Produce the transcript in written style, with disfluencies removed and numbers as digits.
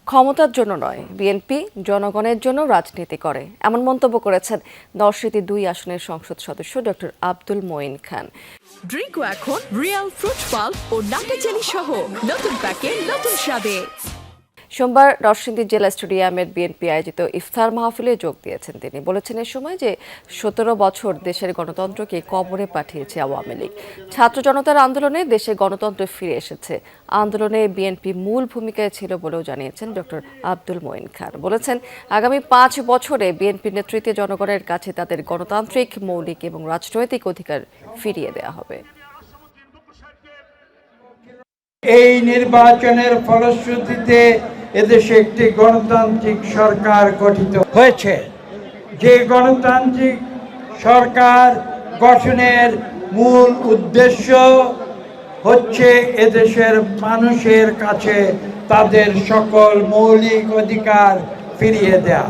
ক্ষমতার জন্য নয়, বিএনপি জনগণের জন্য রাজনীতি করে, এমন মন্তব্য করেছেন নরসিংদী ২ আসনের সংসদ সদস্য ডক্টর আব্দুল মঈন খান। ড্রিঙ্কও এখন রিয়াল ফ্রুট পাল্প ও নাটা চেরি সহ নতুন প্যাকে নতুন স্বাদে। সোমবার নরসিংদী জেলা স্টেডিয়ামের বিএনপি আয়োজিত ইফতার মাহফিলে যোগ দিয়েছেন তিনি। বলেছেন, এ সময় যে ১৭ বছর দেশের গণতন্ত্রকে কবরে পাঠিয়েছে আওয়ামী লীগ। ছাত্র জনতার আন্দোলনে দেশে গণতন্ত্র ফিরে এসেছে। আন্দোলনে বিএনপি মূল ভূমিকায় ছিল বলেও জানিয়েছেন ডক্টর আব্দুল মঈন খান। বলেছেন, আগামী ৫ বছরে বিএনপি নেতৃত্বে জনগণের কাছে তাদের গণতান্ত্রিক, মৌলিক এবং রাজনৈতিক অধিকার ফিরিয়ে দেওয়া হবে। এই নির্বাচনের ফলশ্রুতিতে এদেশে একটি গণতান্ত্রিক সরকার গঠিত হয়েছে। যে গণতান্ত্রিক সরকার গঠনের মূল উদ্দেশ্য হচ্ছে এদেশের মানুষের কাছে তাদের সকল মৌলিক অধিকার ফিরিয়ে দেয়া।